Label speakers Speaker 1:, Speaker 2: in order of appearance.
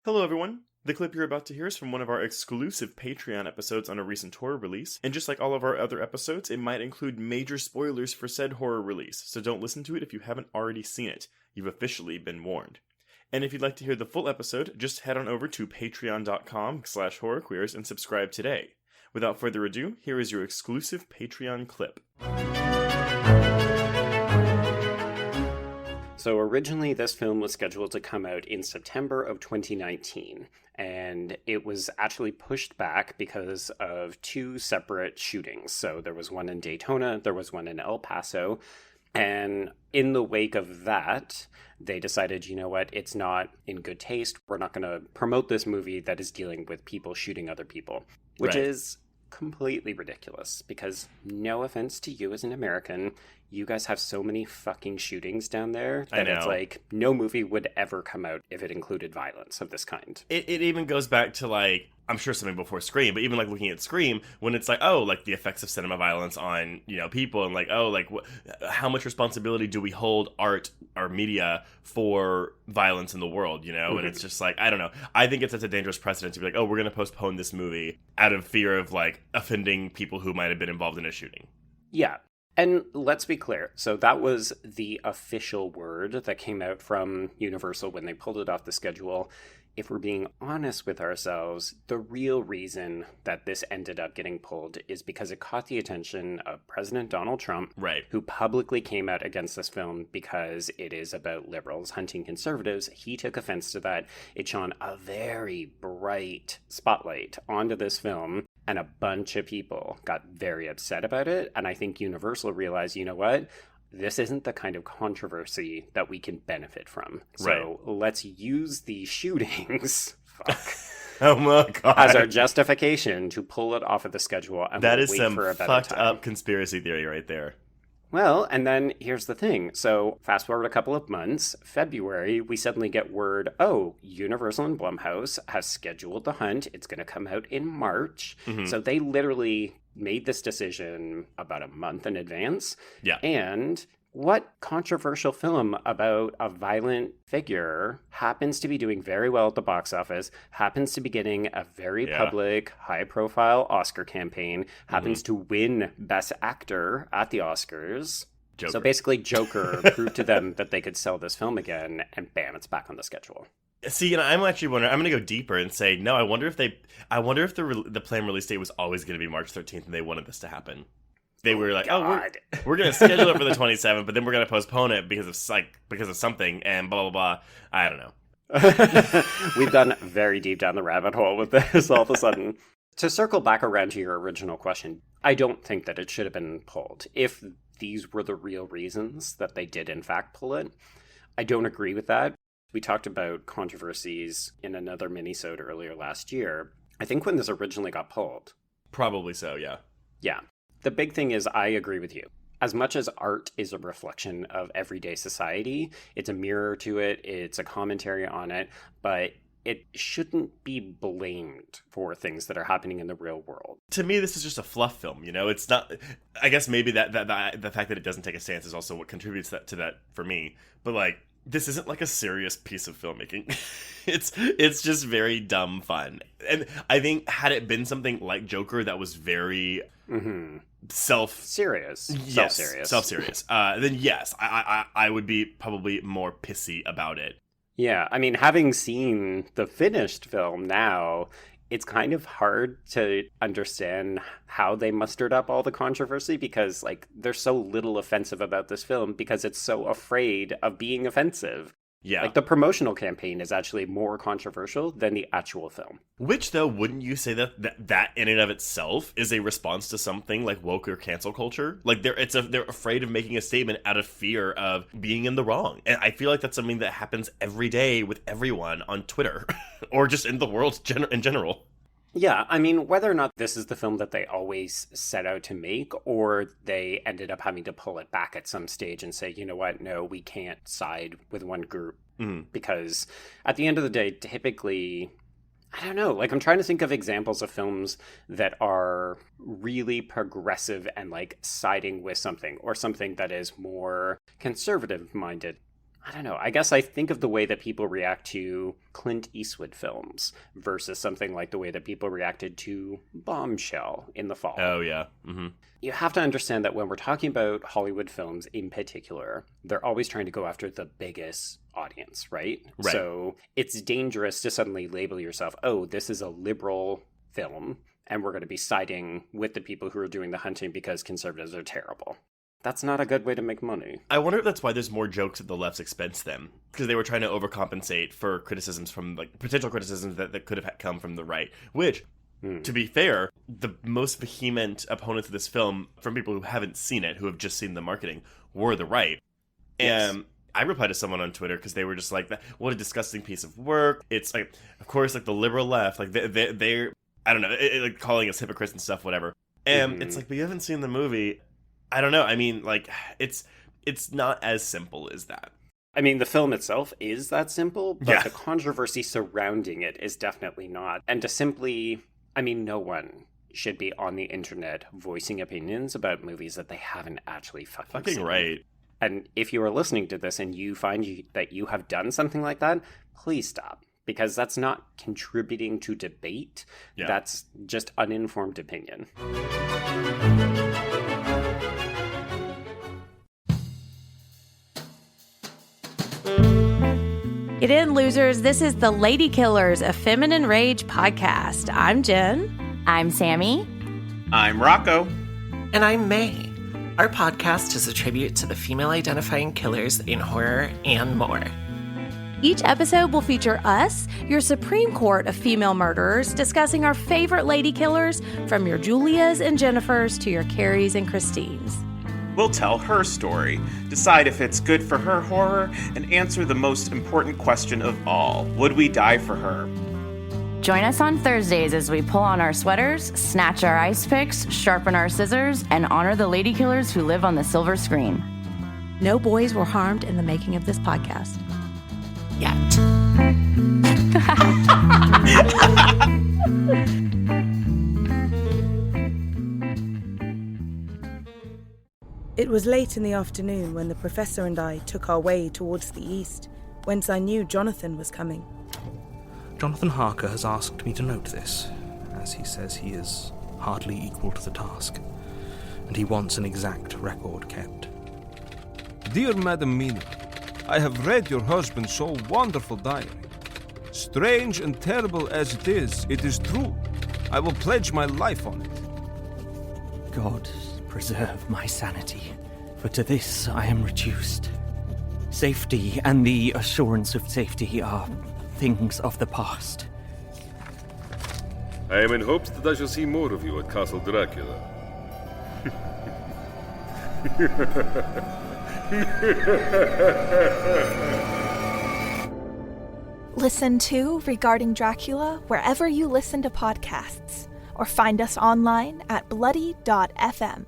Speaker 1: Hello, everyone. The clip you're about to hear is from one of our exclusive Patreon episodes on a recent horror release, and just like all of our other episodes, it might include major spoilers for said horror release, so don't listen to it if you haven't already seen it. You've officially been warned. And if you'd like to hear the full episode, just head on over to patreon.com/horrorqueers and subscribe today. Without further ado, here is your exclusive Patreon clip.
Speaker 2: So originally this film was scheduled to come out in September of 2019, and it was actually pushed back because of two separate shootings. So there was one in Daytona, there was one in El Paso, and in the wake of that, they decided, you know what, it's not in good taste. We're not going to promote this movie that is dealing with people shooting other people, which is completely ridiculous because no offense to you as an American, you guys have so many fucking shootings down there that it's like no movie would ever come out if it included violence of this kind.
Speaker 1: It even goes back to like, I'm sure something before Scream, but even like looking at Scream, when it's like, oh, like the effects of cinema violence on, people, and like, oh, like how much responsibility do we hold art or media for violence in the world, Mm-hmm. And it's just like, I don't know. I think it's such a dangerous precedent to be like, oh, we're going to postpone this movie out of fear of like offending people who might have been involved in a shooting.
Speaker 2: Yeah. And let's be clear. So that was the official word that came out from Universal when they pulled it off the schedule. If we're being honest with ourselves, the real reason that this ended up getting pulled is because it caught the attention of President Donald Trump,
Speaker 1: right,
Speaker 2: who publicly came out against this film because it is about liberals hunting conservatives. He took offense to that. It shone a very bright spotlight onto this film, and a bunch of people got very upset about it. And I think Universal realized, you know what? This isn't the kind of controversy that we can benefit from. So let's use these shootings
Speaker 1: oh my God,
Speaker 2: as our justification to pull it off of the schedule. And
Speaker 1: that
Speaker 2: we'll
Speaker 1: is
Speaker 2: wait
Speaker 1: some
Speaker 2: for a better
Speaker 1: fucked
Speaker 2: time.
Speaker 1: up conspiracy theory right there.
Speaker 2: Well, and then here's the thing. So fast forward a couple of months, February, we suddenly get word, oh, Universal and Blumhouse has scheduled The Hunt. It's going to come out in March. Mm-hmm. So they literally made this decision about a month in advance.
Speaker 1: Yeah.
Speaker 2: And what controversial film about a violent figure happens to be doing very well at the box office, happens to be getting a very public, high-profile Oscar campaign, happens to win Best Actor at the Oscars?
Speaker 1: Joker.
Speaker 2: So basically, Joker proved to them that they could sell this film again, and bam, it's back on the schedule.
Speaker 1: See, and I'm actually wondering. I'm going to go deeper and say, no. I wonder if the planned release date was always going to be March 13th, and they wanted this to happen. They were like, we're going to schedule it for the 27th, but then we're going to postpone it because of something, and blah, blah, blah. I don't know.
Speaker 2: We've gone very deep down the rabbit hole with this all of a sudden. To circle back around to your original question, I don't think that it should have been pulled. If these were the real reasons that they did, in fact, pull it, I don't agree with that. We talked about controversies in another mini-sode earlier last year. I think when this originally got pulled.
Speaker 1: Probably so, yeah.
Speaker 2: Yeah. The big thing is I agree with you. As much as art is a reflection of everyday society, it's a mirror to it, it's a commentary on it, but it shouldn't be blamed for things that are happening in the real world.
Speaker 1: To me, this is just a fluff film, It's not... I guess maybe that the fact that it doesn't take a stance is also what contributes to that for me. But, like, this isn't like a serious piece of filmmaking. It's just very dumb fun. And I think had it been something like Joker that was very...
Speaker 2: self-serious,
Speaker 1: then yes, I would be probably more pissy about it.
Speaker 2: Yeah, I mean, having seen the finished film now, it's kind of hard to understand how they mustered up all the controversy because, like, there's so little offensive about this film because it's so afraid of being offensive.
Speaker 1: Yeah.
Speaker 2: Like, the promotional campaign is actually more controversial than the actual film.
Speaker 1: Which, though, wouldn't you say that in and of itself is a response to something like woke or cancel culture? Like, they're afraid of making a statement out of fear of being in the wrong. And I feel like that's something that happens every day with everyone on Twitter or just in the world in general.
Speaker 2: Yeah, I mean, whether or not this is the film that they always set out to make, or they ended up having to pull it back at some stage and say, you know what, no, we can't side with one group. Mm-hmm. Because at the end of the day, typically, I don't know, like I'm trying to think of examples of films that are really progressive and like siding with something, or something that is more conservative minded. I don't know. I guess I think of the way that people react to Clint Eastwood films versus something like the way that people reacted to Bombshell in the fall.
Speaker 1: Oh, yeah. Mm-hmm.
Speaker 2: You have to understand that when we're talking about Hollywood films in particular, they're always trying to go after the biggest audience, right? So it's dangerous to suddenly label yourself, oh, this is a liberal film, and we're going to be siding with the people who are doing the hunting because conservatives are terrible. That's not a good way to make money.
Speaker 1: I wonder if that's why there's more jokes at the left's expense then. Because they were trying to overcompensate for criticisms from, like, potential criticisms that could have come from the right. Which, to be fair, the most vehement opponents of this film, from people who haven't seen it, who have just seen the marketing, were the right.
Speaker 2: Yes.
Speaker 1: And I replied to someone on Twitter because they were just like, what a disgusting piece of work. It's like, of course, like the liberal left, like they're I don't know, like calling us hypocrites and stuff, whatever. And it's like, but you haven't seen the movie. I don't know. I mean, like, it's not as simple as that.
Speaker 2: I mean, the film itself is that simple, but the controversy surrounding it is definitely not. And to simply, I mean, no one should be on the internet voicing opinions about movies that they haven't actually fucking seen.
Speaker 1: Right.
Speaker 2: And if you are listening to this and you find that you have done something like that, please stop. Because that's not contributing to debate. Yeah. That's just uninformed opinion.
Speaker 3: Get in, losers. This is the Lady Killers, a Feminine Rage podcast. I'm Jen.
Speaker 4: I'm Sammy.
Speaker 5: I'm Rocco.
Speaker 6: And I'm May. Our podcast is a tribute to the female-identifying killers in horror and more.
Speaker 3: Each episode will feature us, your Supreme Court of female murderers, discussing our favorite lady killers, from your Julias and Jennifers to your Carries and Christines.
Speaker 5: We'll tell her story, decide if it's good for her horror, and answer the most important question of all. Would we die for her?
Speaker 4: Join us on Thursdays as we pull on our sweaters, snatch our ice picks, sharpen our scissors, and honor the lady killers who live on the silver screen.
Speaker 3: No boys were harmed in the making of this podcast.
Speaker 6: Yet.
Speaker 7: It was late in the afternoon when the professor and I took our way towards the east, whence I knew Jonathan was coming.
Speaker 8: Jonathan Harker has asked me to note this, as he says he is hardly equal to the task, and he wants an exact record kept.
Speaker 9: Dear Madam Mina, I have read your husband's so wonderful diary. Strange and terrible as it is true. I will pledge my life on it.
Speaker 10: God preserve my sanity, for to this I am reduced. Safety and the assurance of safety are things of the past.
Speaker 11: I am in hopes that I shall see more of you at Castle Dracula.
Speaker 12: Listen to Regarding Dracula wherever you listen to podcasts, or find us online at bloody.fm.